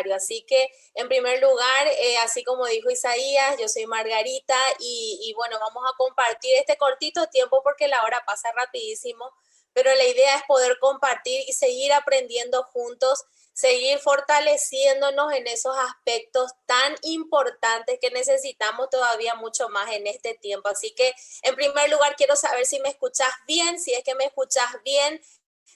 necesario. Así que, en primer lugar, así como dijo Isaías, yo soy Margarita y bueno, vamos a compartir este cortito tiempo porque la hora pasa rapidísimo, pero la idea es poder compartir y seguir aprendiendo juntos, seguir fortaleciéndonos en esos aspectos tan importantes que necesitamos todavía mucho más en este tiempo. Así que, en primer lugar, quiero saber si me escuchas bien. Si es que me escuchas bien,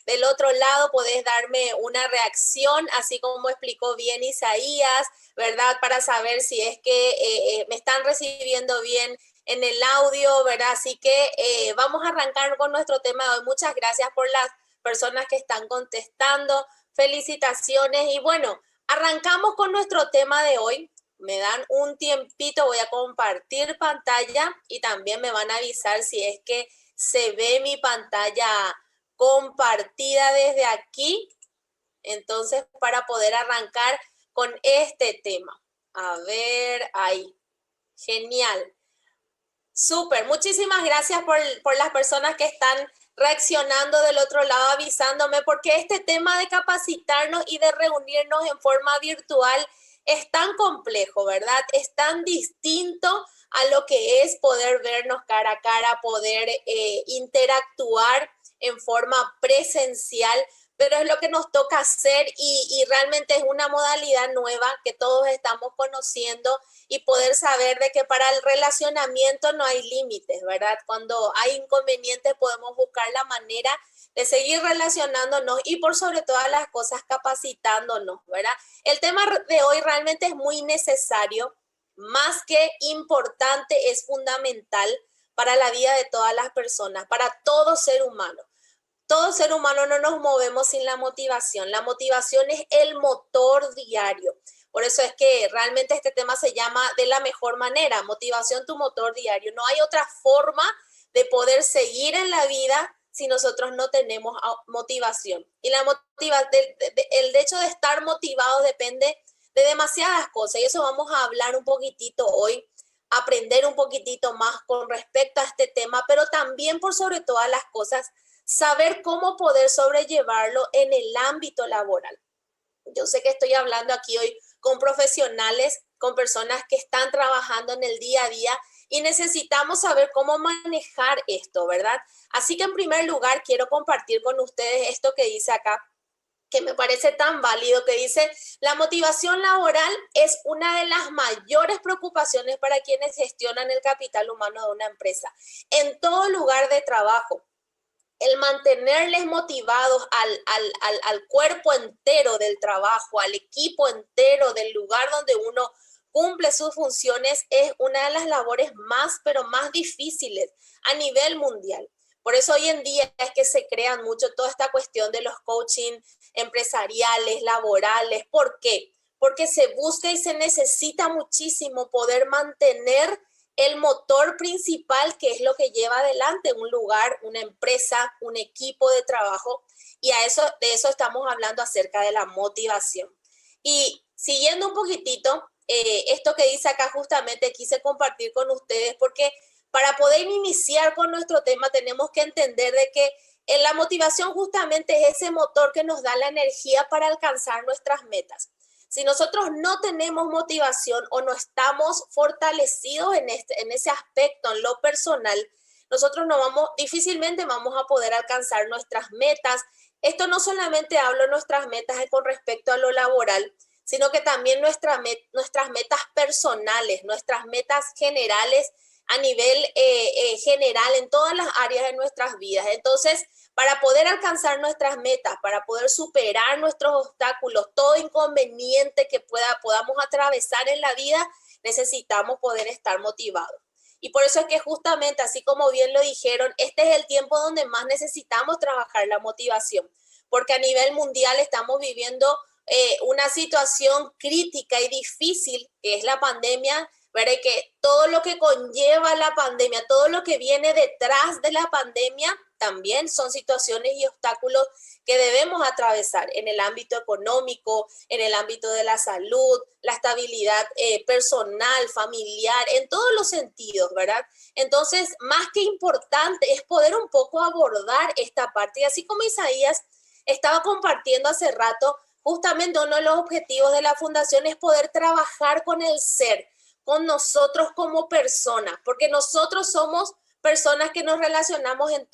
del otro lado podés darme una reacción, así como explicó bien Isaías, ¿verdad? Para saber si es que me están recibiendo bien en el audio, ¿verdad? Así que vamos a arrancar con nuestro tema de hoy. Muchas gracias por las personas que están contestando. Felicitaciones. Y bueno, arrancamos con nuestro tema de hoy. Me dan un tiempito, voy a compartir pantalla y también me van a avisar si es que se ve mi pantalla compartida desde aquí, entonces para poder arrancar con este tema. A ver, ahí, genial, súper, muchísimas gracias por las personas que están reaccionando del otro lado, avisándome, porque este tema de capacitarnos y de reunirnos en forma virtual es tan complejo, ¿verdad? Es tan distinto a lo que es poder vernos cara a cara, poder interactuar en forma presencial, pero es lo que nos toca hacer y realmente es una modalidad nueva que todos estamos conociendo y poder saber de que para el relacionamiento no hay límites, ¿verdad? Cuando hay inconvenientes podemos buscar la manera de seguir relacionándonos y por sobre todas las cosas capacitándonos, ¿verdad? El tema de hoy realmente es muy necesario, más que importante, es fundamental para la vida de todas las personas, para todo ser humano. Todo ser humano no nos movemos sin la motivación. La motivación es el motor diario. Por eso es que realmente este tema se llama de la mejor manera, motivación, tu motor diario. No hay otra forma de poder seguir en la vida si nosotros no tenemos motivación. Y el hecho de estar motivados depende de demasiadas cosas y eso vamos a hablar un poquitito hoy, aprender un poquitito más con respecto a este tema, pero también por sobre todas las cosas, saber cómo poder sobrellevarlo en el ámbito laboral. Yo sé que estoy hablando aquí hoy con profesionales, con personas que están trabajando en el día a día y necesitamos saber cómo manejar esto, ¿verdad? Así que en primer lugar quiero compartir con ustedes esto que dice acá, que me parece tan válido, que dice, la motivación laboral es una de las mayores preocupaciones para quienes gestionan el capital humano de una empresa. En todo lugar de trabajo, el mantenerles motivados al cuerpo entero del trabajo, al equipo entero del lugar donde uno cumple sus funciones, es una de las labores más, pero más difíciles a nivel mundial. Por eso hoy en día es que se crean mucho toda esta cuestión de los coaching empresariales, laborales. ¿Por qué? Porque se busca y se necesita muchísimo poder mantener el motor principal, que es lo que lleva adelante un lugar, una empresa, un equipo de trabajo, y de eso estamos hablando acerca de la motivación. Y siguiendo un poquitito, esto que dice acá justamente quise compartir con ustedes, porque para poder iniciar con nuestro tema tenemos que entender de que la motivación justamente es ese motor que nos da la energía para alcanzar nuestras metas. Si nosotros no tenemos motivación o no estamos fortalecidos en ese aspecto, en lo personal, nosotros difícilmente vamos a poder alcanzar nuestras metas. Esto no solamente hablo de nuestras metas con respecto a lo laboral, sino que también nuestras metas personales, nuestras metas generales a nivel general en todas las áreas de nuestras vidas. Entonces, para poder alcanzar nuestras metas, para poder superar nuestros obstáculos, todo inconveniente que podamos atravesar en la vida, necesitamos poder estar motivados. Y por eso es que justamente, así como bien lo dijeron, este es el tiempo donde más necesitamos trabajar la motivación, porque a nivel mundial estamos viviendo una situación crítica y difícil, que es la pandemia, ¿verdad? Y que todo lo que conlleva la pandemia, todo lo que viene detrás de la pandemia, también son situaciones y obstáculos que debemos atravesar en el ámbito económico, en el ámbito de la salud, la estabilidad personal, familiar, en todos los sentidos, ¿verdad? Entonces, más que importante es poder un poco abordar esta parte. Y así como Isaías estaba compartiendo hace rato, justamente uno de los objetivos de la fundación es poder trabajar con el ser, con nosotros como personas, porque nosotros somos personas que nos relacionamos en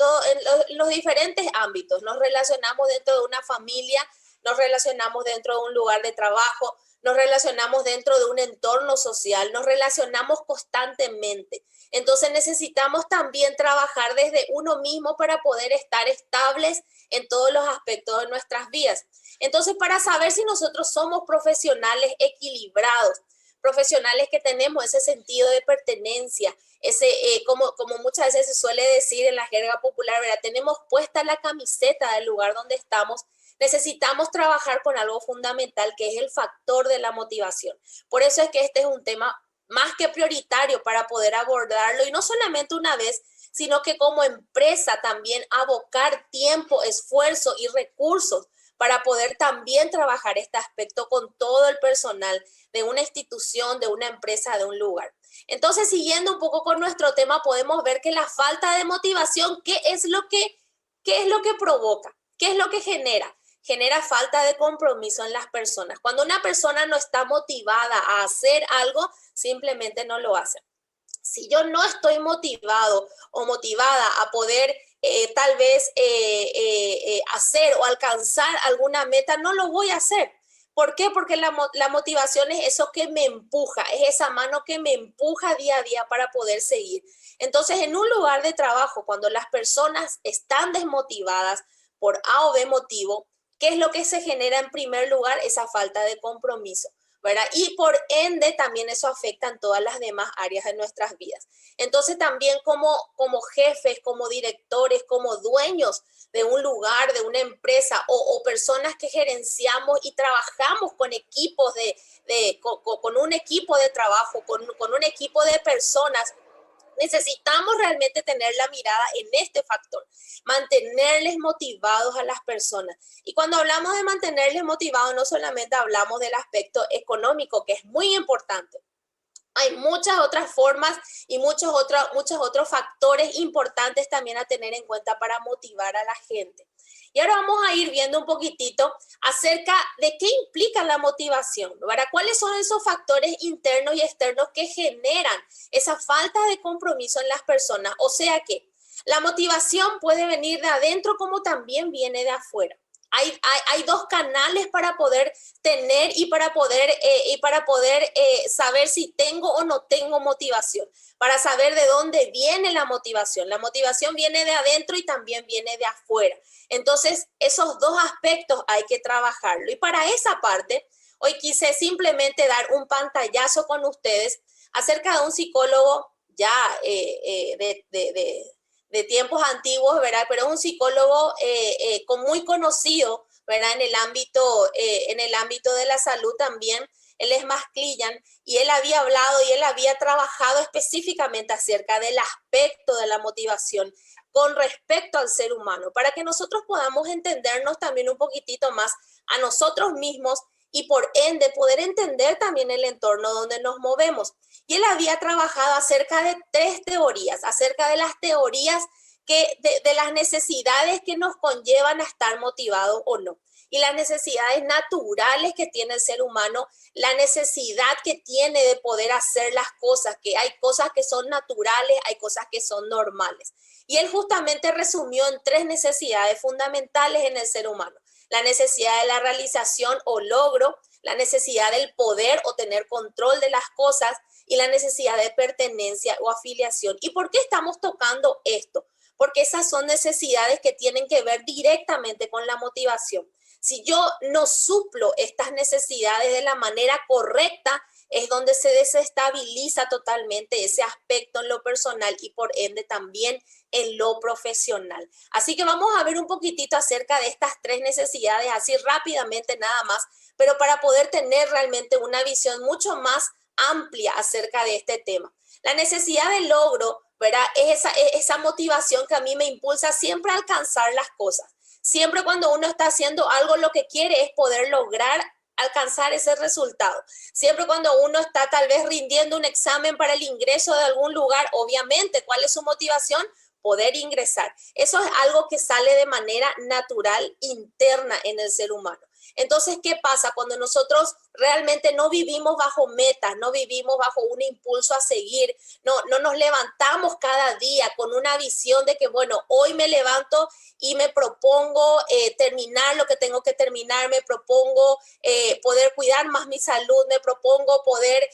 los diferentes ámbitos, nos relacionamos dentro de una familia, nos relacionamos dentro de un lugar de trabajo, nos relacionamos dentro de un entorno social, nos relacionamos constantemente. Entonces necesitamos también trabajar desde uno mismo para poder estar estables en todos los aspectos de nuestras vidas. Entonces, para saber si nosotros somos profesionales equilibrados, profesionales que tenemos ese sentido de pertenencia, como muchas veces se suele decir en la jerga popular, ¿verdad? Tenemos puesta la camiseta del lugar donde estamos, necesitamos trabajar con algo fundamental que es el factor de la motivación. Por eso es que este es un tema más que prioritario para poder abordarlo y no solamente una vez, sino que como empresa también abocar tiempo, esfuerzo y recursos para poder también trabajar este aspecto con todo el personal de una institución, de una empresa, de un lugar. Entonces, siguiendo un poco con nuestro tema, podemos ver que la falta de motivación, qué es lo que provoca? ¿Qué es lo que genera? Genera falta de compromiso en las personas. Cuando una persona no está motivada a hacer algo, simplemente no lo hace. Si yo no estoy motivado o motivada a poder tal vez hacer o alcanzar alguna meta, no lo voy a hacer. ¿Por qué? Porque la motivación es eso que me empuja, es esa mano que me empuja día a día para poder seguir. Entonces, en un lugar de trabajo, cuando las personas están desmotivadas por A o B motivo, ¿qué es lo que se genera en primer lugar? Esa falta de compromiso, ¿verdad? Y por ende también eso afecta en todas las demás áreas de nuestras vidas. Entonces también como jefes, como directores, como dueños de un lugar, de una empresa o personas que gerenciamos y trabajamos con equipos con un equipo de trabajo, con un equipo de personas, necesitamos realmente tener la mirada en este factor, mantenerles motivados a las personas. Y cuando hablamos de mantenerles motivados, no solamente hablamos del aspecto económico, que es muy importante. Hay muchas otras formas y muchos otros factores importantes también a tener en cuenta para motivar a la gente. Y ahora vamos a ir viendo un poquitito acerca de qué implica la motivación, ¿verdad? ¿Cuáles son esos factores internos y externos que generan esa falta de compromiso en las personas? O sea que la motivación puede venir de adentro como también viene de afuera. Hay dos canales para poder tener y para poder saber si tengo o no tengo motivación, para saber de dónde viene la motivación. La motivación viene de adentro y también viene de afuera. Entonces, esos dos aspectos hay que trabajarlo. Y para esa parte, hoy quise simplemente dar un pantallazo con ustedes acerca de un psicólogo ya de tiempos antiguos, ¿verdad? Pero es un psicólogo muy conocido, ¿verdad? En el ámbito de la salud también. Él es Masclillan y él había hablado y él había trabajado específicamente acerca del aspecto de la motivación con respecto al ser humano, para que nosotros podamos entendernos también un poquitito más a nosotros mismos y por ende poder entender también el entorno donde nos movemos. Y él había trabajado acerca de tres teorías, acerca de las teorías de las necesidades que nos conllevan a estar motivados o no. Y las necesidades naturales que tiene el ser humano, la necesidad que tiene de poder hacer las cosas, que hay cosas que son naturales, hay cosas que son normales. Y él justamente resumió en tres necesidades fundamentales en el ser humano. La necesidad de la realización o logro, la necesidad del poder o tener control de las cosas y la necesidad de pertenencia o afiliación. ¿Y por qué estamos tocando esto? Porque esas son necesidades que tienen que ver directamente con la motivación. Si yo no suplo estas necesidades de la manera correcta, es donde se desestabiliza totalmente ese aspecto en lo personal y por ende también en lo profesional. Así que vamos a ver un poquitito acerca de estas tres necesidades, así rápidamente nada más, pero para poder tener realmente una visión mucho más amplia acerca de este tema. La necesidad de logro, ¿verdad? Es esa motivación que a mí me impulsa siempre a alcanzar las cosas. Siempre cuando uno está haciendo algo, lo que quiere es poder lograr alcanzar ese resultado. Siempre cuando uno está tal vez rindiendo un examen para el ingreso de algún lugar, obviamente, ¿cuál es su motivación? Poder ingresar. Eso es algo que sale de manera natural, interna en el ser humano. Entonces, ¿qué pasa? Cuando nosotros realmente no vivimos bajo metas, no vivimos bajo un impulso a seguir, no nos levantamos cada día con una visión de que, bueno, hoy me levanto y me propongo terminar lo que tengo que terminar, me propongo poder cuidar más mi salud, me propongo poder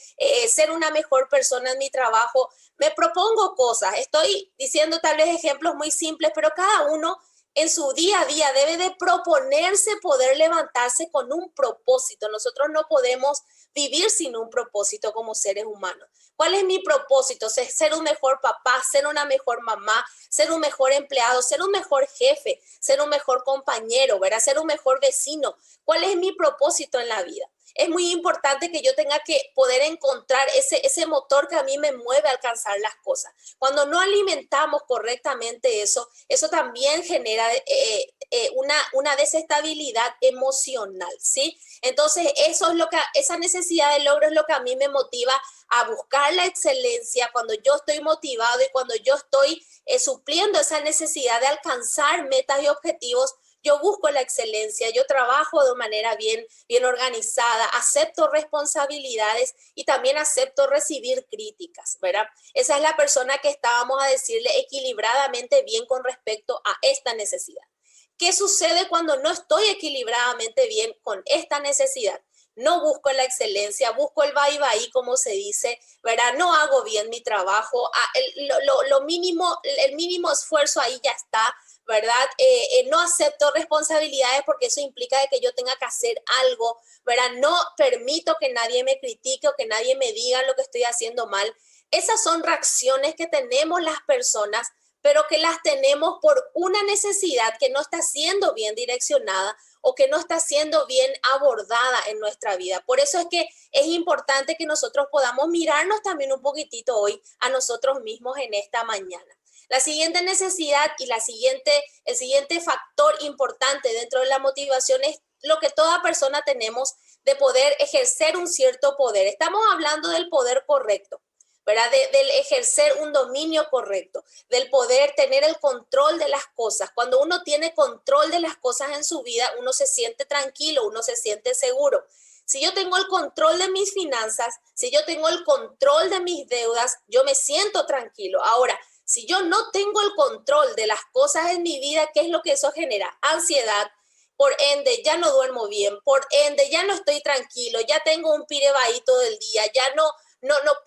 ser una mejor persona en mi trabajo, me propongo cosas. Estoy diciendo tal vez ejemplos muy simples, pero cada uno en su día a día debe de proponerse poder levantarse con un propósito. Nosotros no podemos vivir sin un propósito como seres humanos. ¿Cuál es mi propósito? Ser un mejor papá, ser una mejor mamá, ser un mejor empleado, ser un mejor jefe, ser un mejor compañero, ¿verdad? Ser un mejor vecino. ¿Cuál es mi propósito en la vida? Es muy importante que yo tenga que poder encontrar ese motor que a mí me mueve a alcanzar las cosas. Cuando no alimentamos correctamente eso también genera una desestabilidad emocional, ¿sí? Entonces, esa necesidad de logro es lo que a mí me motiva a buscar la excelencia cuando yo estoy motivado y cuando yo estoy supliendo esa necesidad de alcanzar metas y objetivos. Yo busco la excelencia, yo trabajo de manera bien organizada, acepto responsabilidades y también acepto recibir críticas, ¿verdad? Esa es la persona que estábamos a decirle equilibradamente bien con respecto a esta necesidad. ¿Qué sucede cuando no estoy equilibradamente bien con esta necesidad? No busco la excelencia, busco el bye, como se dice, ¿verdad? No hago bien mi trabajo, el mínimo esfuerzo ahí ya está, ¿verdad? No acepto responsabilidades porque eso implica de que yo tenga que hacer algo, ¿verdad? No permito que nadie me critique o que nadie me diga lo que estoy haciendo mal. Esas son reacciones que tenemos las personas, pero que las tenemos por una necesidad que no está siendo bien direccionada o que no está siendo bien abordada en nuestra vida. Por eso es que es importante que nosotros podamos mirarnos también un poquitito hoy a nosotros mismos en esta mañana. La siguiente necesidad y el siguiente factor importante dentro de la motivación es lo que toda persona tenemos de poder ejercer un cierto poder. Estamos hablando del poder correcto, ¿verdad? Del ejercer un dominio correcto, del poder tener el control de las cosas. Cuando uno tiene control de las cosas en su vida, uno se siente tranquilo, uno se siente seguro. Si yo tengo el control de mis finanzas, si yo tengo el control de mis deudas, yo me siento tranquilo. Ahora, si yo no tengo el control de las cosas en mi vida, ¿qué es lo que eso genera? Ansiedad. Por ende, ya no duermo bien. Por ende, ya no estoy tranquilo. Ya tengo un pirebaí todo el día. Ya no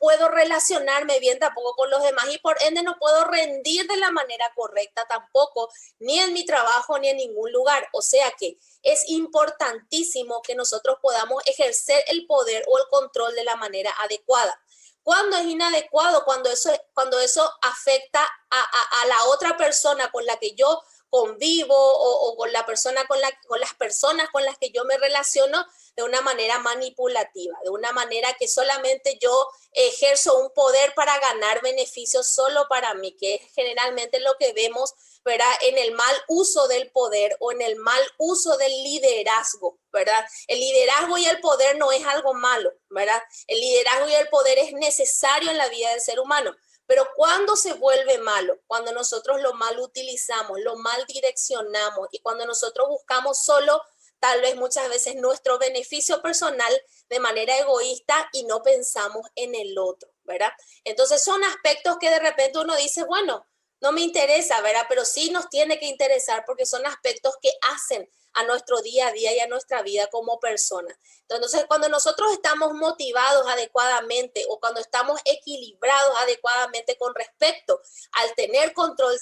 puedo relacionarme bien tampoco con los demás y por ende no puedo rendir de la manera correcta tampoco, ni en mi trabajo ni en ningún lugar. O sea que es importantísimo que nosotros podamos ejercer el poder o el control de la manera adecuada. Cuando es inadecuado, cuando eso afecta a la otra persona con la que yo convivo o con la persona con las personas con las que yo me relaciono de una manera manipulativa, de una manera que solamente yo ejerzo un poder para ganar beneficios solo para mí, que es generalmente lo que vemos, ¿verdad? En el mal uso del poder o en el mal uso del liderazgo, ¿verdad? El liderazgo y el poder no es algo malo, ¿verdad? El liderazgo y el poder es necesario en la vida del ser humano. Pero cuando se vuelve malo, cuando nosotros lo mal utilizamos, lo mal direccionamos y cuando nosotros buscamos solo tal vez muchas veces nuestro beneficio personal de manera egoísta y no pensamos en el otro, ¿verdad? Entonces son aspectos que de repente uno dice, bueno, no me interesa, ¿verdad? Pero sí nos tiene que interesar porque son aspectos que hacen a nuestro día a día y a nuestra vida como persona. Entonces, cuando nosotros estamos motivados adecuadamente o cuando estamos equilibrados adecuadamente con respecto al tener control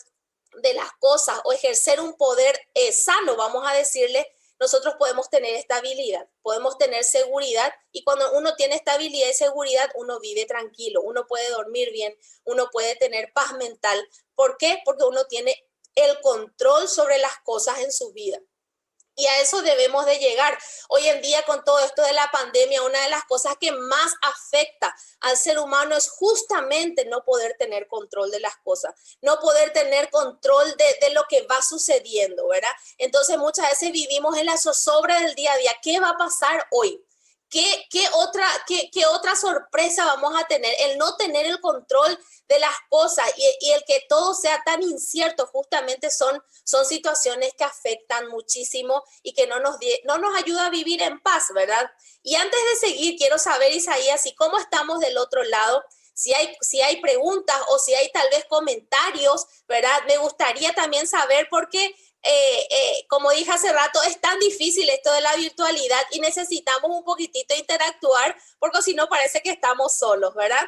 de las cosas o ejercer un poder sano, vamos a decirle, nosotros podemos tener estabilidad, podemos tener seguridad y cuando uno tiene estabilidad y seguridad, uno vive tranquilo, uno puede dormir bien, uno puede tener paz mental. ¿Por qué? Porque uno tiene el control sobre las cosas en su vida. Y a eso debemos de llegar. Hoy en día con todo esto de la pandemia, una de las cosas que más afecta al ser humano es justamente no poder tener control de las cosas, no poder tener control de lo que va sucediendo, ¿verdad? Entonces muchas veces vivimos en la zozobra del día a día. ¿Qué va a pasar hoy? ¿qué otra sorpresa vamos a tener? El no tener el control de las cosas y el que todo sea tan incierto, justamente son situaciones que afectan muchísimo y que no nos ayuda a vivir en paz, ¿verdad? Y antes de seguir, quiero saber, Isaías, ¿y cómo estamos del otro lado? Si hay preguntas o si hay tal vez comentarios, ¿verdad? Me gustaría también saber por qué como dije hace rato, es tan difícil esto de la virtualidad y necesitamos un poquitito interactuar porque si no parece que estamos solos, ¿verdad?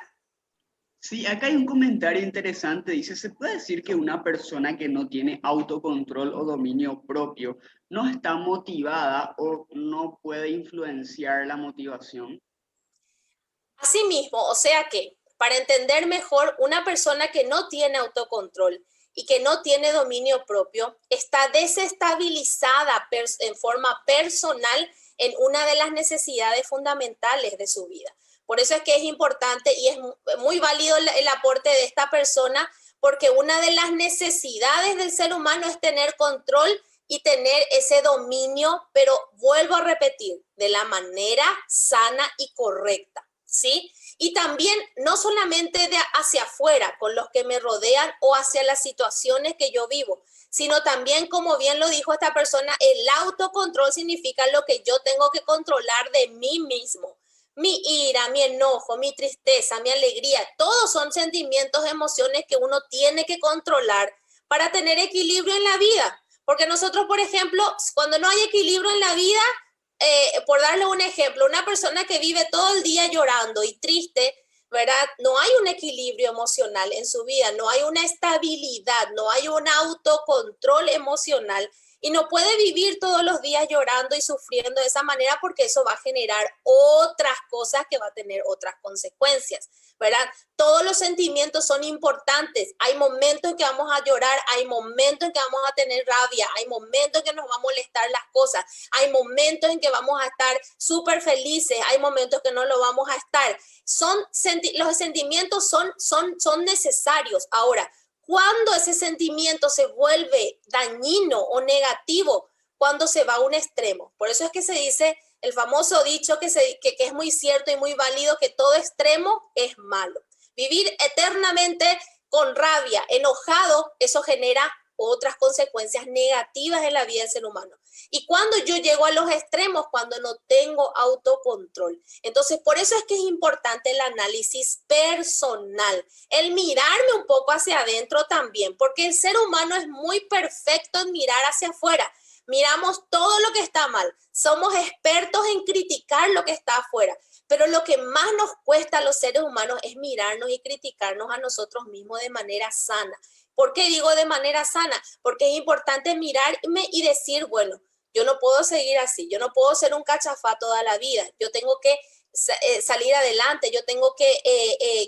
Sí, acá hay un comentario interesante. Dice, ¿se puede decir que una persona que no tiene autocontrol o dominio propio no está motivada o no puede influenciar la motivación? Asimismo, o sea que para entender mejor, una persona que no tiene autocontrol y que no tiene dominio propio está desestabilizada en forma personal en una de las necesidades fundamentales de su vida. Por eso es que es importante y es muy válido el aporte de esta persona, porque una de las necesidades del ser humano es tener control y tener ese dominio, pero vuelvo a repetir, de la manera sana y correcta. ¿Sí? Y también no solamente de hacia afuera, con los que me rodean o hacia las situaciones que yo vivo, sino también, como bien lo dijo esta persona, el autocontrol significa lo que yo tengo que controlar de mí mismo. Mi ira, mi enojo, mi tristeza, mi alegría, todos son sentimientos, emociones que uno tiene que controlar para tener equilibrio en la vida. Porque nosotros, por ejemplo, cuando no hay equilibrio en la vida, por darle un ejemplo, una persona que vive todo el día llorando y triste, ¿verdad? No hay un equilibrio emocional en su vida, no hay una estabilidad, no hay un autocontrol emocional y no puede vivir todos los días llorando y sufriendo de esa manera porque eso va a generar otras cosas que va a tener otras consecuencias, ¿verdad? Todos los sentimientos son importantes. Hay momentos en que vamos a llorar, hay momentos en que vamos a tener rabia, hay momentos en que nos va a molestar las cosas, hay momentos en que vamos a estar súper felices, hay momentos que no lo vamos a estar. Los sentimientos son necesarios. Ahora, cuando ese sentimiento se vuelve dañino o negativo, cuando se va a un extremo. Por eso es que se dice el famoso dicho que es muy cierto y muy válido, que todo extremo es malo. Vivir eternamente con rabia, enojado, eso genera otras consecuencias negativas en la vida del ser humano. Y cuando yo llego a los extremos, cuando no tengo autocontrol. Entonces, por eso es que es importante el análisis personal, el mirarme un poco hacia adentro también, porque el ser humano es muy perfecto en mirar hacia afuera. Miramos todo lo que está mal, somos expertos en criticar lo que está afuera, pero lo que más nos cuesta a los seres humanos es mirarnos y criticarnos a nosotros mismos de manera sana. ¿Por qué digo de manera sana? Porque es importante mirarme y decir, bueno, yo no puedo seguir así, yo no puedo ser un cachafá toda la vida, yo tengo que salir adelante, yo tengo que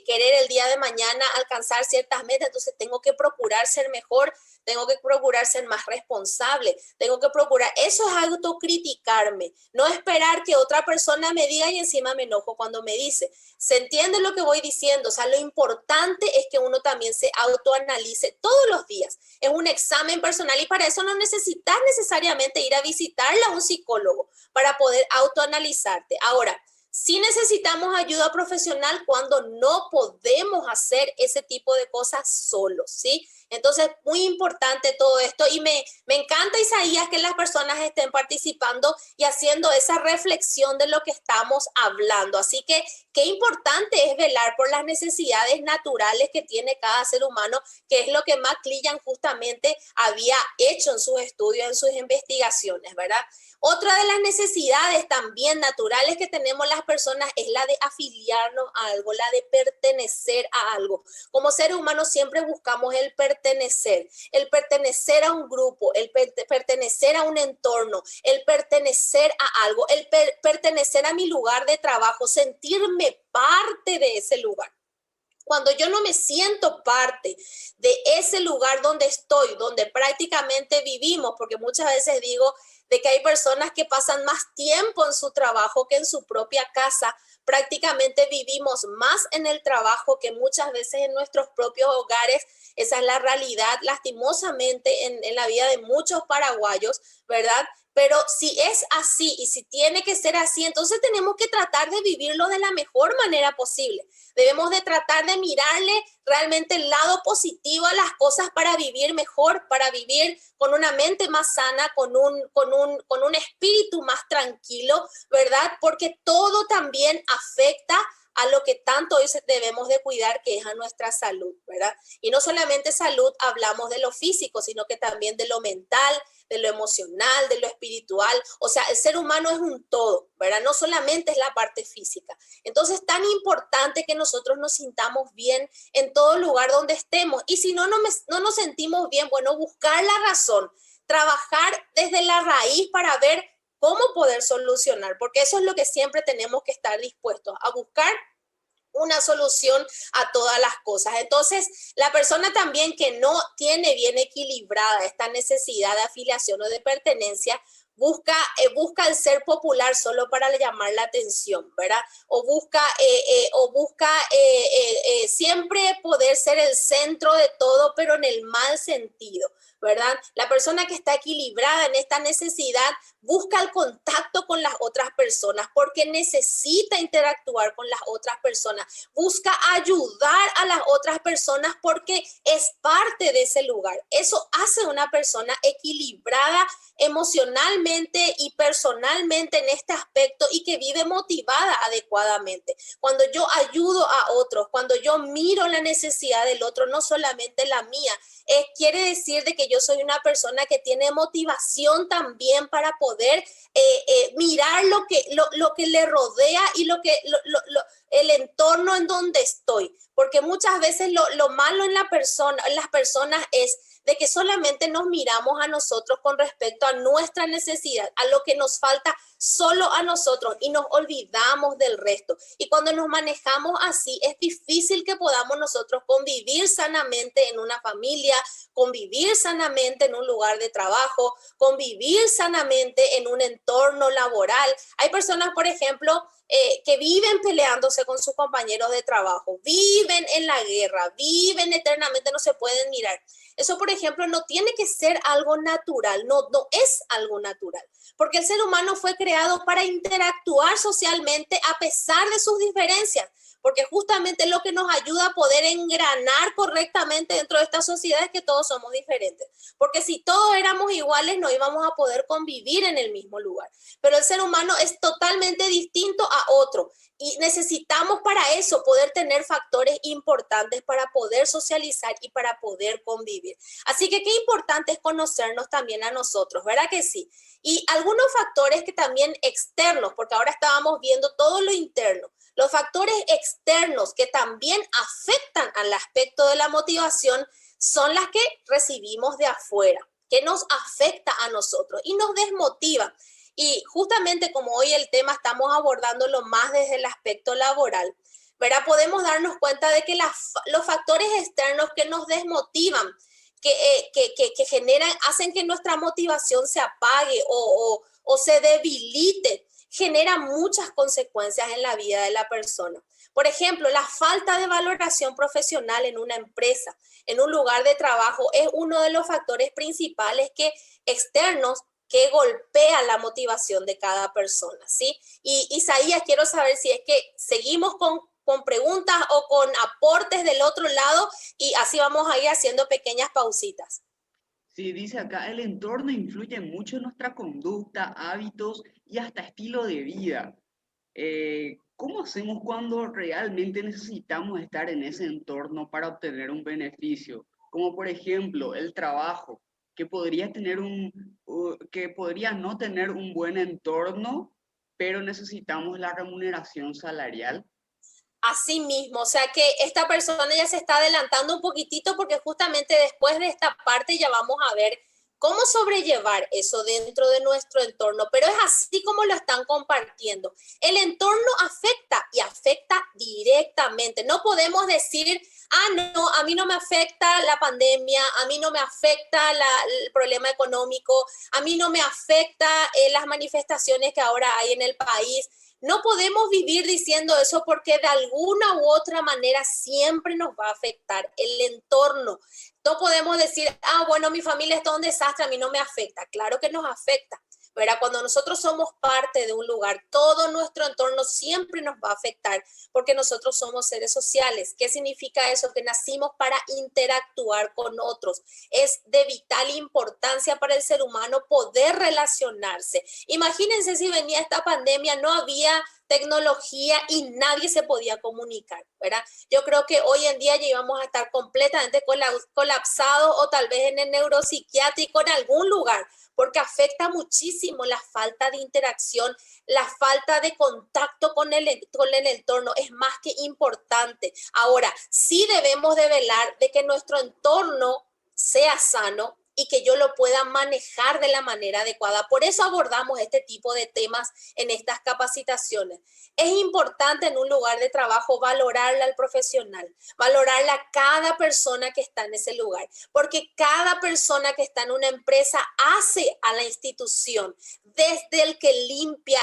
querer el día de mañana alcanzar ciertas metas, entonces tengo que procurar ser mejor, tengo que procurar ser más responsable, tengo que procurar, eso es autocriticarme, no esperar que otra persona me diga y encima me enojo cuando me dice. ¿Se entiende lo que voy diciendo? O sea, lo importante es que uno también se autoanalice todos los días. Es un examen personal y para eso no necesitas necesariamente ir a visitarla a un psicólogo para poder autoanalizarte. Ahora, sí necesitamos ayuda profesional cuando no podemos hacer ese tipo de cosas solos, ¿sí? Entonces, muy importante todo esto y me encanta, Isaías, que las personas estén participando y haciendo esa reflexión de lo que estamos hablando. Así que qué importante es velar por las necesidades naturales que tiene cada ser humano, que es lo que McClellan justamente había hecho en sus estudios, en sus investigaciones, ¿verdad? Otra de las necesidades también naturales que tenemos las personas es la de afiliarnos a algo, la de pertenecer a algo. Como seres humanos siempre buscamos el pertenecer a un grupo, el pertenecer a un entorno, el pertenecer a algo, el pertenecer a mi lugar de trabajo, sentirme parte de ese lugar. Cuando yo no me siento parte de ese lugar donde estoy, donde prácticamente vivimos, porque muchas veces digo de que hay personas que pasan más tiempo en su trabajo que en su propia casa, prácticamente vivimos más en el trabajo que muchas veces en nuestros propios hogares. Esa es la realidad, lastimosamente, en la vida de muchos paraguayos, ¿verdad? Pero si es así y si tiene que ser así, entonces tenemos que tratar de vivirlo de la mejor manera posible. Debemos de tratar de mirarle realmente el lado positivo a las cosas para vivir mejor, para vivir con una mente más sana, con un espíritu más tranquilo, ¿verdad? Porque todo también afecta a lo que tanto hoy debemos de cuidar, que es a nuestra salud, ¿verdad? Y no solamente salud, hablamos de lo físico, sino que también de lo mental, de lo emocional, de lo espiritual. O sea, el ser humano es un todo, ¿verdad? No solamente es la parte física. Entonces, tan importante que nosotros nos sintamos bien en todo lugar donde estemos. Y si no nos sentimos bien, bueno, buscar la razón, trabajar desde la raíz para ver cómo poder solucionar, porque eso es lo que siempre tenemos que estar dispuestos a buscar una solución a todas las cosas. Entonces, la persona también que no tiene bien equilibrada esta necesidad de afiliación o de pertenencia, busca el ser popular solo para llamar la atención, ¿verdad? O busca siempre poder ser el centro de todo, pero en el mal sentido, ¿verdad? La persona que está equilibrada en esta necesidad busca el contacto con las otras personas porque necesita interactuar con las otras personas, busca ayudar a las otras personas porque es parte de ese lugar. Eso hace una persona equilibrada emocionalmente y personalmente en este aspecto y que vive motivada adecuadamente. Cuando yo ayudo a otros, cuando yo miro la necesidad del otro, no solamente la mía, quiere decir de que yo soy una persona que tiene motivación también para poder mirar lo que le rodea y el entorno en donde estoy. Porque muchas veces lo malo en las personas es de que solamente nos miramos a nosotros con respecto a nuestra necesidad, a lo que nos falta solo a nosotros y nos olvidamos del resto. Y cuando nos manejamos así, es difícil que podamos nosotros convivir sanamente en una familia, convivir sanamente en un lugar de trabajo, convivir sanamente en un entorno laboral. Hay personas, por ejemplo, que viven peleándose con sus compañeros de trabajo, viven en la guerra, viven eternamente, no se pueden mirar. Eso, por ejemplo, no tiene que ser algo natural, no es algo natural, porque el ser humano fue creado para interactuar socialmente a pesar de sus diferencias, porque justamente lo que nos ayuda a poder engranar correctamente dentro de esta sociedad es que todos somos diferentes, porque si todos éramos iguales no íbamos a poder convivir en el mismo lugar, pero el ser humano es totalmente distinto a otro y necesitamos para eso poder tener factores importantes para poder socializar y para poder convivir. Así que qué importante es conocernos también a nosotros, ¿verdad que sí? Y algunos factores que también externos, porque ahora estábamos viendo todo lo interno, los factores externos que también afectan al aspecto de la motivación son las que recibimos de afuera, que nos afecta a nosotros y nos desmotiva. Y justamente como hoy el tema estamos abordándolo más desde el aspecto laboral, ¿verdad? Podemos darnos cuenta de que los factores externos que nos desmotivan, que generan, hacen que nuestra motivación se apague o se debilite, generan muchas consecuencias en la vida de la persona. Por ejemplo, la falta de valoración profesional en una empresa, en un lugar de trabajo, es uno de los factores principales externos que golpea la motivación de cada persona, ¿sí? Y Isaías, quiero saber si es que seguimos con preguntas o con aportes del otro lado y así vamos a ir haciendo pequeñas pausitas. Sí, dice acá, el entorno influye mucho en nuestra conducta, hábitos y hasta estilo de vida. ¿Cómo hacemos cuando realmente necesitamos estar en ese entorno para obtener un beneficio? Como por ejemplo el trabajo, que podría no tener un buen entorno, pero necesitamos la remuneración salarial. Así mismo, o sea que esta persona ya se está adelantando un poquitito porque justamente después de esta parte ya vamos a ver cómo sobrellevar eso dentro de nuestro entorno, pero es así como lo están compartiendo. El entorno afecta y afecta directamente. No podemos decir, no, a mí no me afecta la pandemia, a mí no me afecta el problema económico, a mí no me afecta las manifestaciones que ahora hay en el país. No podemos vivir diciendo eso porque de alguna u otra manera siempre nos va a afectar el entorno. No podemos decir, bueno, mi familia está un desastre, a mí no me afecta. Claro que nos afecta, ¿verdad? Cuando nosotros somos parte de un lugar, todo nuestro entorno siempre nos va a afectar porque nosotros somos seres sociales. ¿Qué significa eso? Que nacimos para interactuar con otros. Es de vital importancia para el ser humano poder relacionarse. Imagínense si venía esta pandemia, no había tecnología y nadie se podía comunicar, ¿verdad? Yo creo que hoy en día ya íbamos a estar completamente colapsados o tal vez en el neuropsiquiátrico en algún lugar, porque afecta muchísimo la falta de interacción, la falta de contacto con el entorno es más que importante. Ahora, sí debemos de velar de que nuestro entorno sea sano y que yo lo pueda manejar de la manera adecuada. Por eso abordamos este tipo de temas en estas capacitaciones. Es importante en un lugar de trabajo valorarle al profesional, valorarle a cada persona que está en ese lugar, porque cada persona que está en una empresa hace a la institución, desde el que limpia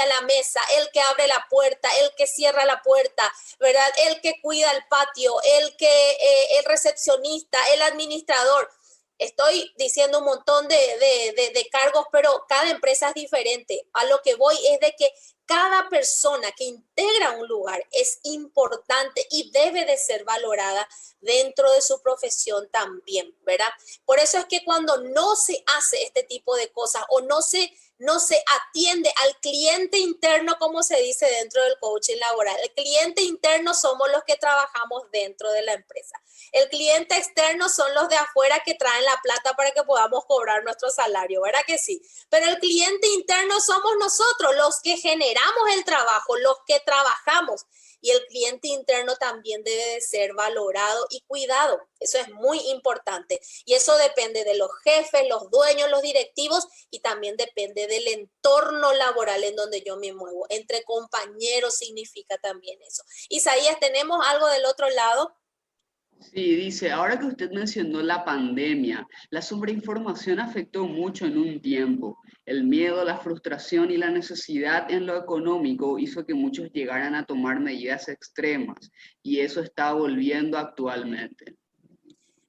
la mesa, el que abre la puerta, el que cierra la puerta, ¿verdad? El que cuida el patio, el recepcionista, el administrador. Estoy diciendo un montón de cargos, pero cada empresa es diferente. A lo que voy es de que cada persona que integra un lugar es importante y debe de ser valorada dentro de su profesión también, ¿verdad? Por eso es que cuando no se hace este tipo de cosas o no se atiende al cliente interno, como se dice dentro del coaching laboral. El cliente interno somos los que trabajamos dentro de la empresa. El cliente externo son los de afuera que traen la plata para que podamos cobrar nuestro salario, ¿verdad que sí? Pero el cliente interno somos nosotros, los que generamos el trabajo, los que trabajamos. Y el cliente interno también debe de ser valorado y cuidado. Eso es muy importante. Y eso depende de los jefes, los dueños, los directivos y también depende del entorno laboral en donde yo me muevo. Entre compañeros significa también eso. Isaías, ¿tenemos algo del otro lado? Sí, dice, ahora que usted mencionó la pandemia, la sobreinformación afectó mucho en un tiempo. El miedo, la frustración y la necesidad en lo económico hizo que muchos llegaran a tomar medidas extremas y eso está volviendo actualmente.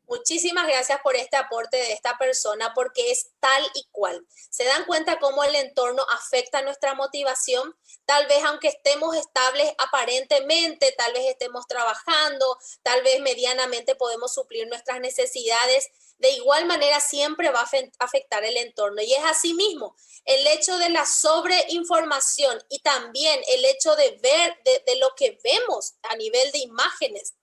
Muchísimas gracias por este aporte de esta persona porque es tal y cual. ¿Se dan cuenta cómo el entorno afecta nuestra motivación? Tal vez aunque estemos estables aparentemente, tal vez estemos trabajando, tal vez medianamente podemos suplir nuestras necesidades. De igual manera siempre va a afectar el entorno y es así mismo. El hecho de la sobreinformación y también el hecho de ver de lo que vemos a nivel de imágenes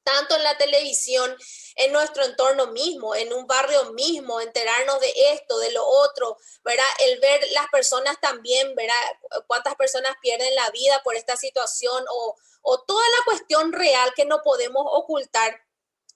tanto en la televisión, en nuestro entorno mismo, en un barrio mismo, enterarnos de esto, de lo otro, ¿verdad? El ver las personas también, ¿verdad? Cuántas personas pierden la vida por esta situación o toda la cuestión real que no podemos ocultar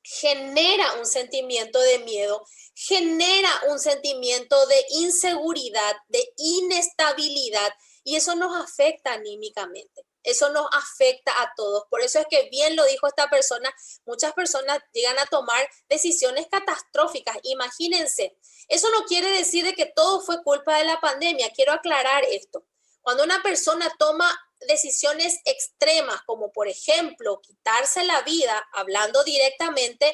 genera un sentimiento de miedo, genera un sentimiento de inseguridad, de inestabilidad y eso nos afecta anímicamente. Eso nos afecta a todos. Por eso es que bien lo dijo esta persona, muchas personas llegan a tomar decisiones catastróficas. Imagínense, eso no quiere decir de que todo fue culpa de la pandemia. Quiero aclarar esto. Cuando una persona toma decisiones extremas, como por ejemplo quitarse la vida, hablando directamente,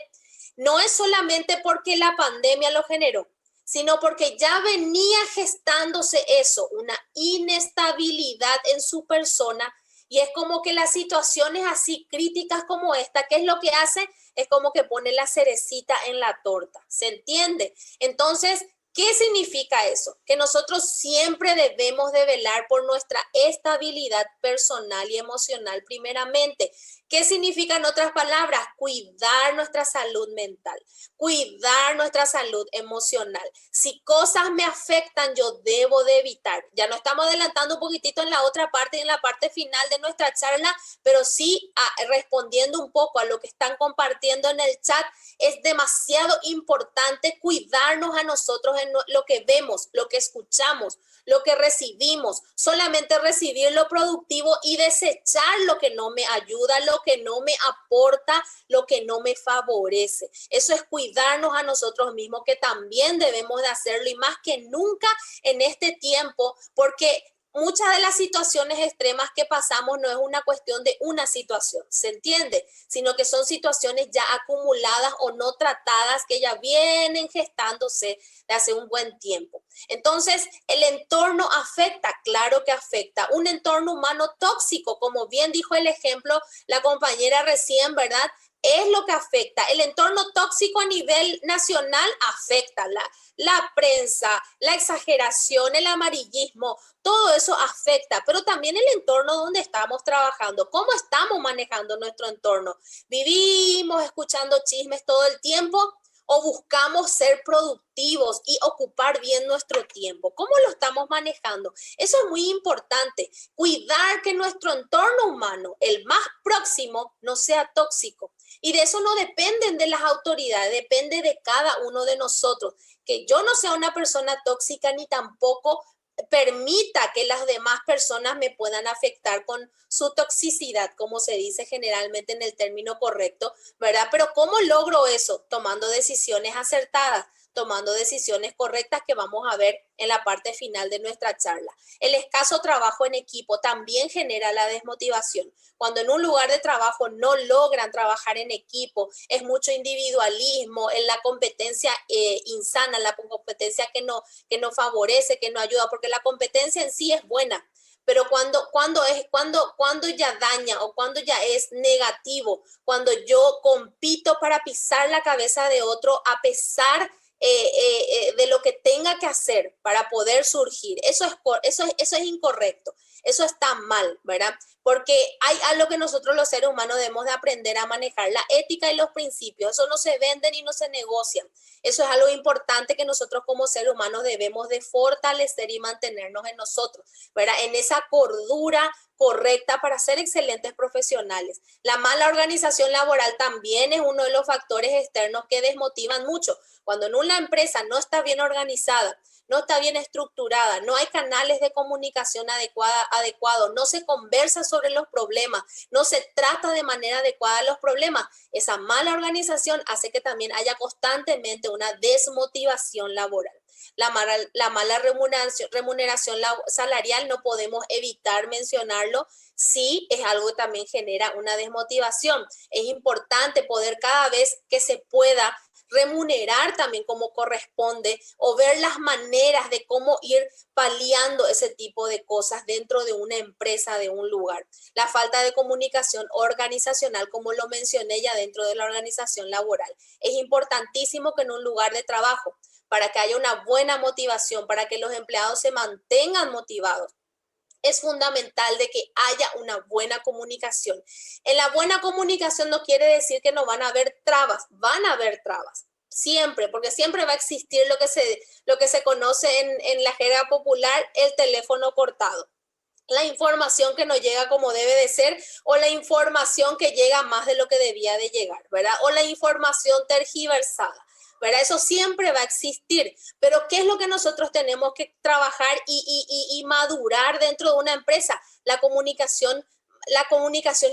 no es solamente porque la pandemia lo generó, sino porque ya venía gestándose eso, una inestabilidad en su persona. Y es como que las situaciones así críticas como esta, ¿qué es lo que hace? Es como que pone la cerecita en la torta, ¿se entiende? Entonces, ¿qué significa eso? Que nosotros siempre debemos de velar por nuestra estabilidad personal y emocional primeramente. ¿Qué significa en otras palabras? Cuidar nuestra salud mental, cuidar nuestra salud emocional. Si cosas me afectan, yo debo de evitar. Ya no estamos adelantando un poquitito en la otra parte, en la parte final de nuestra charla, pero sí respondiendo un poco a lo que están compartiendo en el chat, es demasiado importante cuidarnos a nosotros en lo que vemos, lo que escuchamos, lo que recibimos, solamente recibir lo productivo y desechar lo que no me ayuda, lo que no me aporta, lo que no me favorece. Eso es cuidarnos a nosotros mismos, que también debemos de hacerlo y más que nunca en este tiempo, porque muchas de las situaciones extremas que pasamos no es una cuestión de una situación, ¿se entiende? Sino que son situaciones ya acumuladas o no tratadas que ya vienen gestándose de hace un buen tiempo. Entonces, el entorno afecta, claro que afecta. Un entorno humano tóxico, como bien dijo el ejemplo la compañera recién, ¿verdad? Es lo que afecta. El entorno tóxico a nivel nacional afecta la prensa, la exageración, el amarillismo, todo eso afecta, pero también el entorno donde estamos trabajando, cómo estamos manejando nuestro entorno. ¿Vivimos escuchando chismes todo el tiempo o buscamos ser productivos y ocupar bien nuestro tiempo? ¿Cómo lo estamos manejando? Eso es muy importante, cuidar que nuestro entorno humano, el más próximo, no sea tóxico. Y de eso no dependen de las autoridades, depende de cada uno de nosotros. Que yo no sea una persona tóxica ni tampoco permita que las demás personas me puedan afectar con su toxicidad, como se dice generalmente en el término correcto, ¿verdad? Pero ¿cómo logro eso? Tomando decisiones acertadas, tomando decisiones correctas que vamos a ver en la parte final de nuestra charla. El escaso trabajo en equipo también genera la desmotivación. Cuando en un lugar de trabajo no logran trabajar en equipo, es mucho individualismo, en la competencia insana, la competencia que no favorece, que no ayuda, porque la competencia en sí es buena, pero cuando ya daña o cuando ya es negativo, cuando yo compito para pisar la cabeza de otro a pesar de lo que tenga que hacer para poder surgir, eso es incorrecto, eso está mal, ¿verdad? Porque hay algo que nosotros los seres humanos debemos de aprender a manejar, la ética y los principios, eso no se venden y no se negocian. Eso es algo importante que nosotros como seres humanos debemos de fortalecer y mantenernos en nosotros, ¿verdad? En esa cordura correcta para ser excelentes profesionales. La mala organización laboral también es uno de los factores externos que desmotivan mucho. Cuando en una empresa no está bien organizada, no está bien estructurada, no hay canales de comunicación adecuados, no se conversa sobre los problemas, no se trata de manera adecuada los problemas. Esa mala organización hace que también haya constantemente una desmotivación laboral. La mala remuneración salarial no podemos evitar mencionarlo. Sí, es algo que también genera una desmotivación. Es importante poder cada vez que se pueda remunerar también como corresponde o ver las maneras de cómo ir paliando ese tipo de cosas dentro de una empresa, de un lugar. La falta de comunicación organizacional, como lo mencioné ya dentro de la organización laboral. Es importantísimo que en un lugar de trabajo, para que haya una buena motivación, para que los empleados se mantengan motivados, es fundamental de que haya una buena comunicación. En la buena comunicación no quiere decir que no van a haber trabas, van a haber trabas. Siempre, porque siempre va a existir lo que se conoce en la jerga popular, el teléfono cortado. La información que no llega como debe de ser o la información que llega más de lo que debía de llegar, ¿verdad? O la información tergiversada, ¿verdad? Eso siempre va a existir, pero ¿qué es lo que nosotros tenemos que trabajar y madurar dentro de una empresa? La comunicación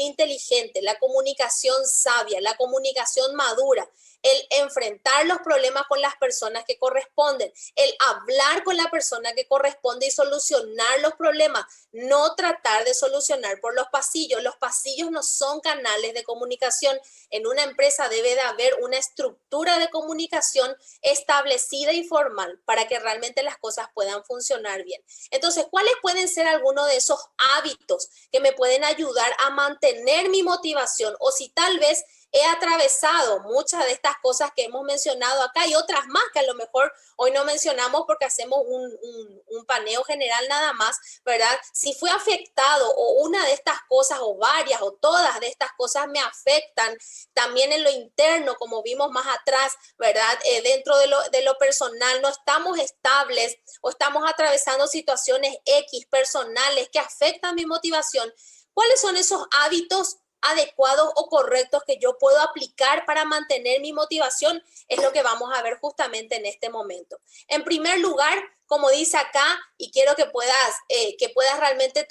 inteligente, la comunicación sabia, la comunicación madura, el enfrentar los problemas con las personas que corresponden, el hablar con la persona que corresponde y solucionar los problemas, no tratar de solucionar por los pasillos. Los pasillos no son canales de comunicación. En una empresa debe de haber una estructura de comunicación establecida y formal para que realmente las cosas puedan funcionar bien. Entonces, ¿cuáles pueden ser algunos de esos hábitos que me pueden ayudar a mantener mi motivación? O si tal vez he atravesado muchas de estas cosas que hemos mencionado acá y otras más que a lo mejor hoy no mencionamos porque hacemos un paneo general nada más, ¿verdad? Si fue afectado o una de estas cosas o varias o todas de estas cosas me afectan también en lo interno, como vimos más atrás, ¿verdad? Dentro de lo personal no estamos estables o estamos atravesando situaciones X personales que afectan mi motivación. ¿Cuáles son esos hábitos adecuados o correctos que yo puedo aplicar para mantener mi motivación? Es lo que vamos a ver justamente en este momento. En primer lugar, como dice acá, y quiero que puedas realmente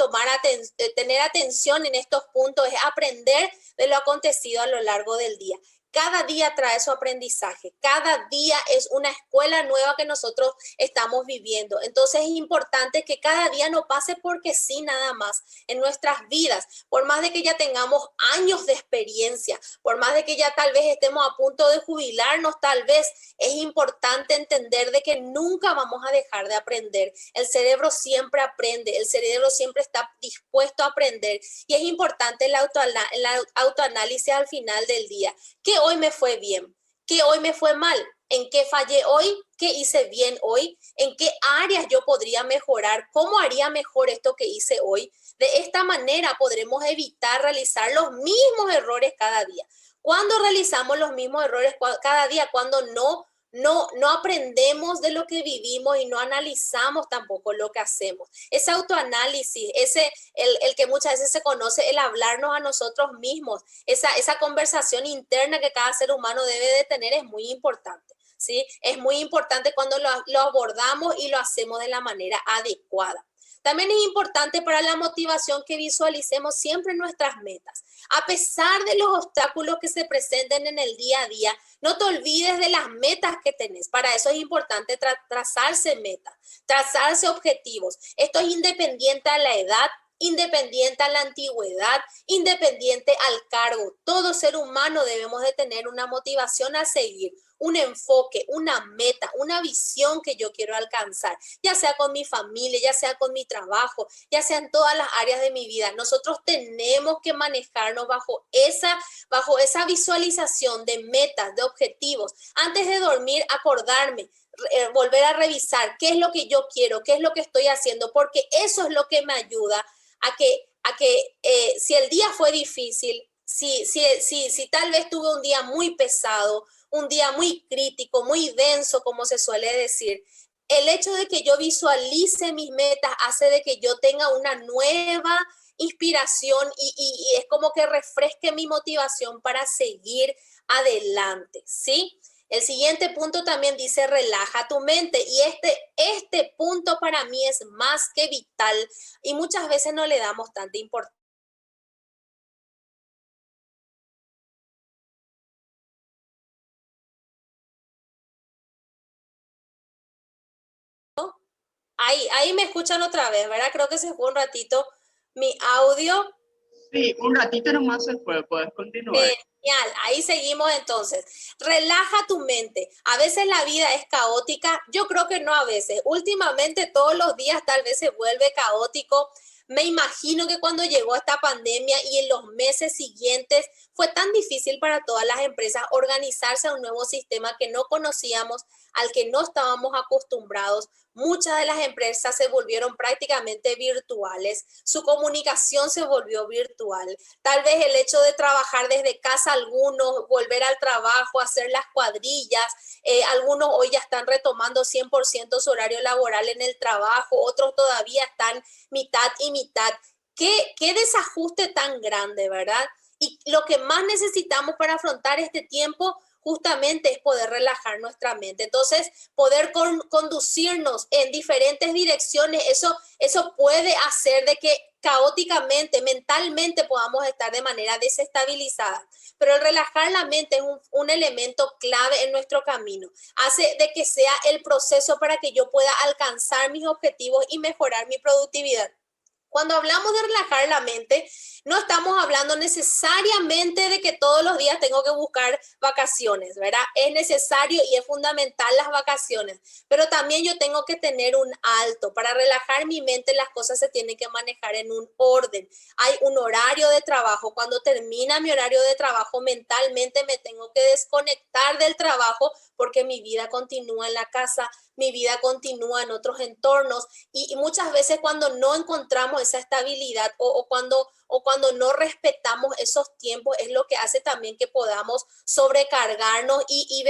tener atención en estos puntos, es aprender de lo acontecido a lo largo del día. cada día trae su aprendizaje, cada día es una escuela nueva que nosotros estamos viviendo. Entonces es importante que cada día no pase porque sí nada más en nuestras vidas, por más de que ya tengamos años de experiencia, por más de que ya tal vez estemos a punto de jubilarnos, tal vez es importante entender de que nunca vamos a dejar de aprender. El cerebro siempre aprende, el cerebro siempre está dispuesto a aprender y es importante el autoanálisis al final del día. ¿Qué hoy me fue bien? ¿Qué hoy me fue mal? ¿En qué fallé hoy? ¿Qué hice bien hoy? ¿En qué áreas yo podría mejorar? ¿Cómo haría mejor esto que hice hoy? De esta manera podremos evitar realizar los mismos errores cada día. Cuando realizamos los mismos errores cada día, cuando no aprendemos de lo que vivimos y no analizamos tampoco lo que hacemos. Ese autoanálisis, el que muchas veces se conoce, el hablarnos a nosotros mismos, esa conversación interna que cada ser humano debe de tener es muy importante. ¿Sí? Es muy importante cuando lo abordamos y lo hacemos de la manera adecuada. También es importante para la motivación que visualicemos siempre nuestras metas. A pesar de los obstáculos que se presenten en el día a día, no te olvides de las metas que tenés. Para eso es importante trazarse metas, trazarse objetivos. Esto es independiente a la edad, independiente a la antigüedad, independiente al cargo. Todo ser humano debemos de tener una motivación a seguir, un enfoque, una meta, una visión que yo quiero alcanzar, ya sea con mi familia, ya sea con mi trabajo, ya sea en todas las áreas de mi vida. Nosotros tenemos que manejarnos bajo esa visualización de metas, de objetivos. Antes de dormir, acordarme, volver a revisar qué es lo que yo quiero, qué es lo que estoy haciendo, porque eso es lo que me ayuda a que si el día fue difícil, si tal vez tuve un día muy pesado, un día muy crítico, muy denso, como se suele decir, el hecho de que yo visualice mis metas hace de que yo tenga una nueva inspiración y es como que refresque mi motivación para seguir adelante, ¿sí? El siguiente punto también dice relaja tu mente y este punto para mí es más que vital y muchas veces no le damos tanta importancia. Ahí me escuchan otra vez, ¿verdad? Creo que se fue un ratito mi audio. Sí, un ratito nomás se fue, puedes continuar. Genial, ahí seguimos entonces. Relaja tu mente. A veces la vida es caótica, yo creo que no a veces. Últimamente todos los días tal vez se vuelve caótico. Me imagino que cuando llegó esta pandemia y en los meses siguientes fue tan difícil para todas las empresas organizarse a un nuevo sistema que no conocíamos, al que no estábamos acostumbrados. Muchas de las empresas se volvieron prácticamente virtuales, su comunicación se volvió virtual. Tal vez el hecho de trabajar desde casa, algunos volver al trabajo, hacer las cuadrillas, algunos hoy ya están retomando 100% su horario laboral en el trabajo, otros todavía están mitad y mitad. ¿Qué desajuste tan grande, ¿verdad? Y lo que más necesitamos para afrontar este tiempo justamente es poder relajar nuestra mente. Entonces, poder conducirnos en diferentes direcciones, eso puede hacer de que caóticamente, mentalmente podamos estar de manera desestabilizada. Pero el relajar la mente es un elemento clave en nuestro camino. Hace de que sea el proceso para que yo pueda alcanzar mis objetivos y mejorar mi productividad. Cuando hablamos de relajar la mente, no estamos hablando necesariamente de que todos los días tengo que buscar vacaciones, ¿verdad? Es necesario y es fundamental las vacaciones, pero también yo tengo que tener un alto. Para relajar mi mente, las cosas se tienen que manejar en un orden. Hay un horario de trabajo. Cuando termina mi horario de trabajo, mentalmente me tengo que desconectar del trabajo porque mi vida continúa en la casa, mi vida continúa en otros entornos y muchas veces cuando no encontramos esa estabilidad o cuando no respetamos esos tiempos es lo que hace también que podamos sobrecargarnos y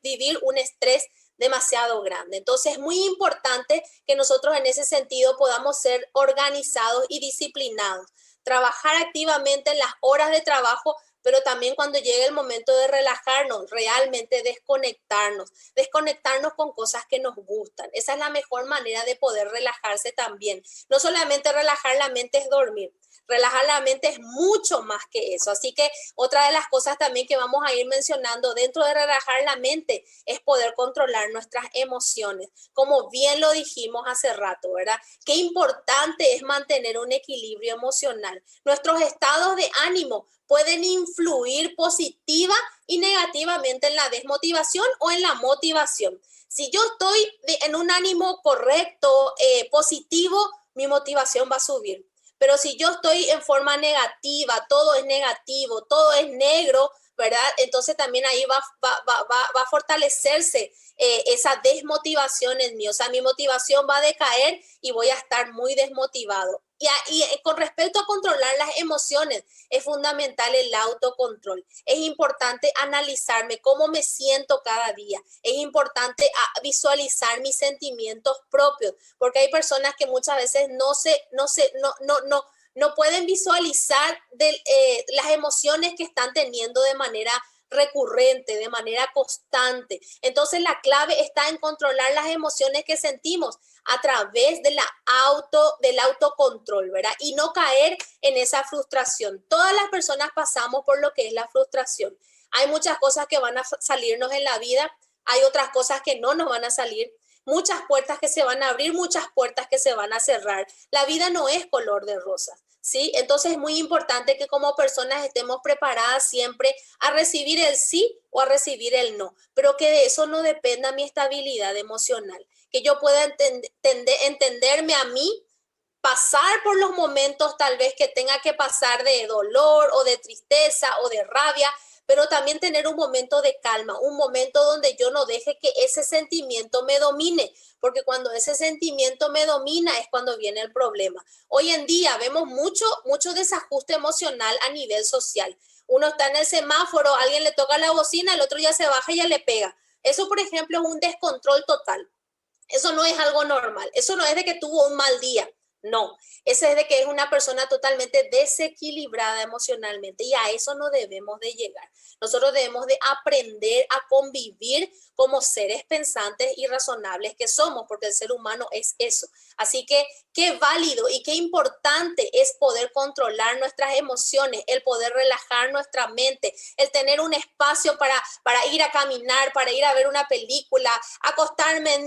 vivir un estrés demasiado grande. Entonces es muy importante que nosotros en ese sentido podamos ser organizados y disciplinados, trabajar activamente en las horas de trabajo, pero también cuando llegue el momento de relajarnos, realmente desconectarnos con cosas que nos gustan. Esa es la mejor manera de poder relajarse también. No solamente relajar la mente es dormir, relajar la mente es mucho más que eso. Así que otra de las cosas también que vamos a ir mencionando dentro de relajar la mente es poder controlar nuestras emociones. Como bien lo dijimos hace rato, ¿verdad? Qué importante es mantener un equilibrio emocional. Nuestros estados de ánimo pueden influir positiva y negativamente en la desmotivación o en la motivación. Si yo estoy en un ánimo correcto, positivo, mi motivación va a subir. Pero si yo estoy en forma negativa, todo es negativo, todo es negro, ¿verdad? Entonces también ahí va a fortalecerse esa desmotivación en mí. O sea, mi motivación va a decaer y voy a estar muy desmotivado. Y con respecto a controlar las emociones, es fundamental el autocontrol. Es importante analizarme cómo me siento cada día. Es importante visualizar mis sentimientos propios, porque hay personas que muchas veces no pueden visualizar las emociones que están teniendo de manera recurrente, de manera constante. Entonces la clave está en controlar las emociones que sentimos a través del autocontrol, ¿verdad? Y no caer en esa frustración. Todas las personas pasamos por lo que es la frustración. Hay muchas cosas que van a salirnos en la vida, hay otras cosas que no nos van a salir, muchas puertas que se van a abrir, muchas puertas que se van a cerrar. La vida no es color de rosas, ¿sí? Entonces es muy importante que como personas estemos preparadas siempre a recibir el sí o a recibir el no, pero que de eso no dependa mi estabilidad emocional, que yo pueda entenderme a mí, pasar por los momentos tal vez que tenga que pasar de dolor o de tristeza o de rabia, pero también tener un momento de calma, un momento donde yo no deje que ese sentimiento me domine, porque cuando ese sentimiento me domina es cuando viene el problema. Hoy en día vemos mucho desajuste emocional a nivel social. Uno está en el semáforo, alguien le toca la bocina, el otro ya se baja y ya le pega. Eso, por ejemplo, es un descontrol total. Eso no es algo normal. Eso no es de que tuvo un mal día. No, ese es de que es una persona totalmente desequilibrada emocionalmente y a eso no debemos de llegar. Nosotros debemos de aprender a convivir como seres pensantes y razonables que somos, porque el ser humano es eso. Así que qué válido y qué importante es poder controlar nuestras emociones, el poder relajar nuestra mente, el tener un espacio para ir a caminar, para ir a ver una película, acostarme en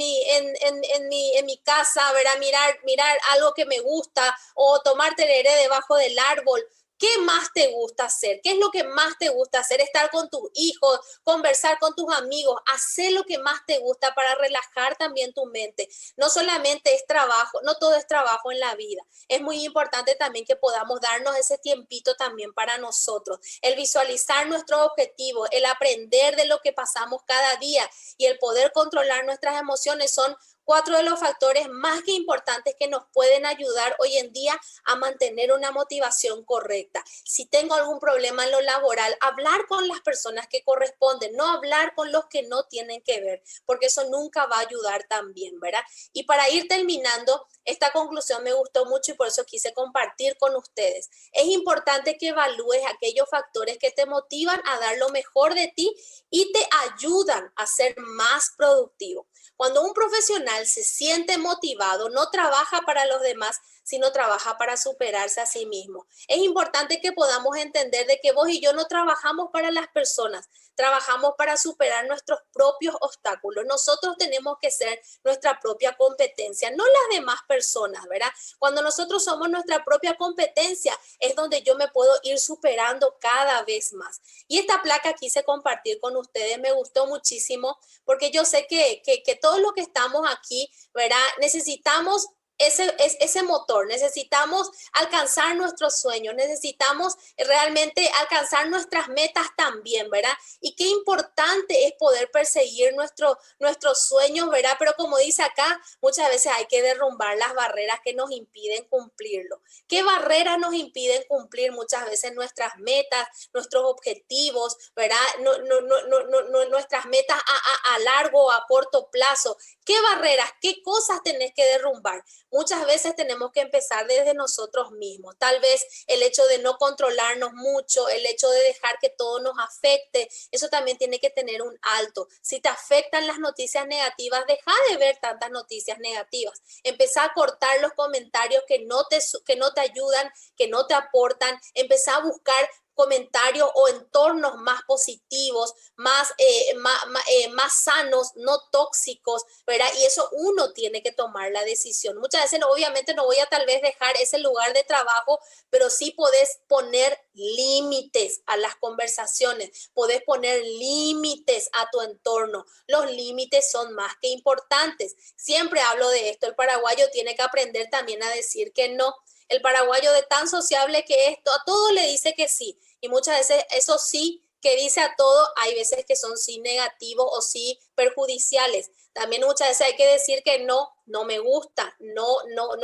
mi casa, ver a mirar algo que me gusta o tomar tereré debajo del árbol. ¿Qué más te gusta hacer? ¿Qué es lo que más te gusta hacer? Estar con tus hijos, conversar con tus amigos, hacer lo que más te gusta para relajar también tu mente. No solamente es trabajo, no todo es trabajo en la vida. Es muy importante también que podamos darnos ese tiempito también para nosotros. El visualizar nuestros objetivos, el aprender de lo que pasamos cada día y el poder controlar nuestras emociones son 4 de los factores más que importantes que nos pueden ayudar hoy en día a mantener una motivación correcta. Si tengo algún problema en lo laboral, hablar con las personas que corresponden, no hablar con los que no tienen que ver, porque eso nunca va a ayudar también, ¿verdad? Y para ir terminando, esta conclusión me gustó mucho y por eso quise compartir con ustedes. Es importante que evalúes aquellos factores que te motivan a dar lo mejor de ti y te ayudan a ser más productivo. Cuando un profesional se siente motivado, no trabaja para los demás, sino trabaja para superarse a sí mismo. Es importante que podamos entender de que vos y yo no trabajamos para las personas, trabajamos para superar nuestros propios obstáculos. Nosotros tenemos que ser nuestra propia competencia, no las demás personas, ¿verdad? Cuando nosotros somos nuestra propia competencia, es donde yo me puedo ir superando cada vez más. Y esta placa quise compartir con ustedes, me gustó muchísimo, porque yo sé que todos los que estamos aquí, ¿verdad? Necesitamos ese motor, necesitamos alcanzar nuestros sueños, necesitamos realmente alcanzar nuestras metas también, ¿verdad? Y qué importante es poder perseguir nuestros sueños, ¿verdad? Pero como dice acá, muchas veces hay que derrumbar las barreras que nos impiden cumplirlo. ¿Qué barreras nos impiden cumplir muchas veces nuestras metas, nuestros objetivos, ¿verdad? Nuestras metas a largo o a corto plazo. ¿Qué barreras, qué cosas tenés que derrumbar? muchas veces tenemos que empezar desde nosotros mismos. Tal vez el hecho de no controlarnos mucho, el hecho de dejar que todo nos afecte, eso también tiene que tener un alto. Si te afectan las noticias negativas, deja de ver tantas noticias negativas. Empezá a cortar los comentarios que no te ayudan, que no te aportan. Empezá a buscar comentarios o entornos más positivos, más sanos, no tóxicos, ¿verdad? Y eso uno tiene que tomar la decisión. Muchas veces, obviamente, no voy a tal vez dejar ese lugar de trabajo, pero sí podés poner límites a las conversaciones, podés poner límites a tu entorno. Los límites son más que importantes. Siempre hablo de esto, el paraguayo tiene que aprender también a decir que no. El paraguayo, de tan sociable que es, a todo le dice que sí. Y muchas veces eso sí que dice a todo, hay veces que son sí negativos o sí perjudiciales. También muchas veces hay que decir que no, no me gusta, no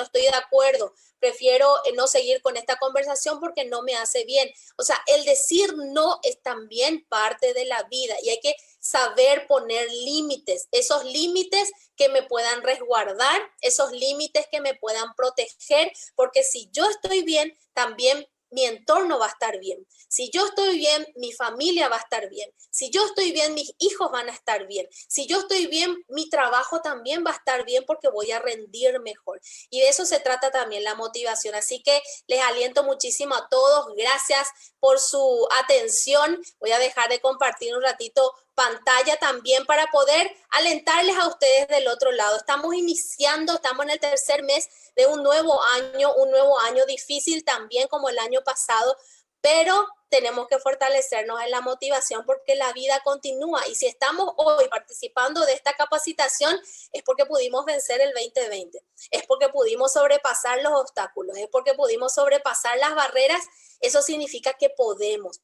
estoy de acuerdo, prefiero no seguir con esta conversación porque no me hace bien. O sea, el decir no es también parte de la vida y hay que saber poner límites, esos límites que me puedan resguardar, esos límites que me puedan proteger, porque si yo estoy bien, también mi entorno va a estar bien. Si yo estoy bien, mi familia va a estar bien. Si yo estoy bien, mis hijos van a estar bien. Si yo estoy bien, mi trabajo también va a estar bien porque voy a rendir mejor. Y de eso se trata también la motivación. Así que les aliento muchísimo a todos. Gracias por su atención. Voy a dejar de compartir un ratito pantalla también para poder alentarles a ustedes del otro lado. Estamos iniciando, estamos en el tercer mes de un nuevo año difícil también como el año pasado, pero tenemos que fortalecernos en la motivación porque la vida continúa y si estamos hoy participando de esta capacitación es porque pudimos vencer el 2020, es porque pudimos sobrepasar los obstáculos, es porque pudimos sobrepasar las barreras. Eso significa que podemos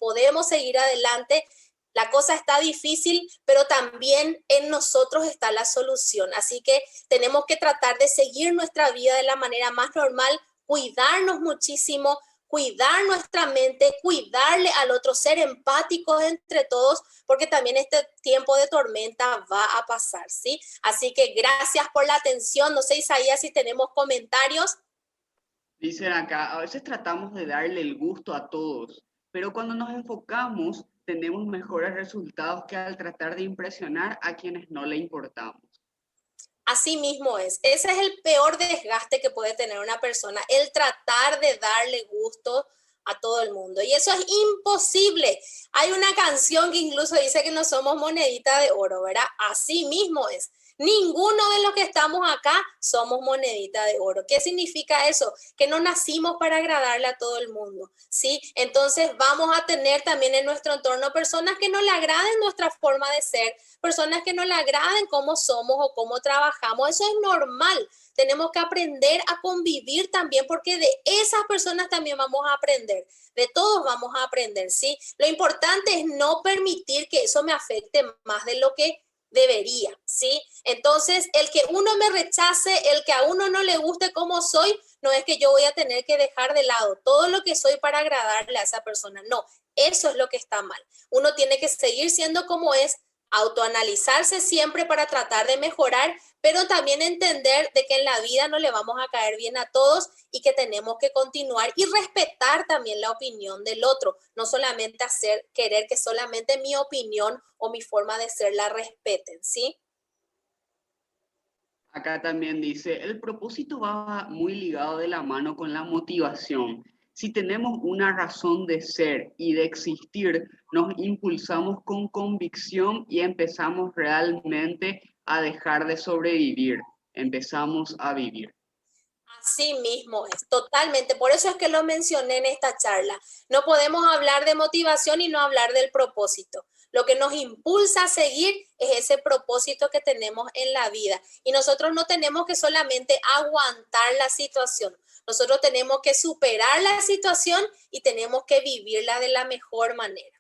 seguir adelante. La cosa está difícil, pero también en nosotros está la solución. Así que tenemos que tratar de seguir nuestra vida de la manera más normal, cuidarnos muchísimo, cuidar nuestra mente, cuidarle al otro, ser empáticos entre todos, porque también este tiempo de tormenta va a pasar, ¿sí? Así que gracias por la atención. No sé, Isaías, si tenemos comentarios. Dicen acá, a veces tratamos de darle el gusto a todos, pero cuando nos enfocamos tenemos mejores resultados que al tratar de impresionar a quienes no le importamos. Así mismo es. Ese es el peor desgaste que puede tener una persona, el tratar de darle gusto a todo el mundo. Y eso es imposible. Hay una canción que incluso dice que no somos monedita de oro, ¿verdad? Así mismo es. Ninguno de los que estamos acá somos monedita de oro. ¿Qué significa eso? Que no nacimos para agradarle a todo el mundo, ¿sí? Entonces vamos a tener también en nuestro entorno personas que no le agraden nuestra forma de ser, personas que no le agraden cómo somos o cómo trabajamos. Eso es normal. Tenemos que aprender a convivir también porque de esas personas también vamos a aprender. De todos vamos a aprender, ¿sí? Lo importante es no permitir que eso me afecte más de lo que debería, ¿sí? Entonces, el que uno me rechace, el que a uno no le guste cómo soy, no es que yo voy a tener que dejar de lado todo lo que soy para agradarle a esa persona. No, eso es lo que está mal. Uno tiene que seguir siendo como es, autoanalizarse siempre para tratar de mejorar, pero también entender de que en la vida no le vamos a caer bien a todos y que tenemos que continuar y respetar también la opinión del otro, no solamente querer que solamente mi opinión o mi forma de ser la respeten, ¿sí? Acá también dice, el propósito va muy ligado de la mano con la motivación. Si tenemos una razón de ser y de existir, nos impulsamos con convicción y empezamos realmente a dejar de sobrevivir. Empezamos a vivir. Así mismo es, totalmente. Por eso es que lo mencioné en esta charla. No podemos hablar de motivación y no hablar del propósito. Lo que nos impulsa a seguir es ese propósito que tenemos en la vida. Y nosotros no tenemos que solamente aguantar la situación. Nosotros tenemos que superar la situación y tenemos que vivirla de la mejor manera.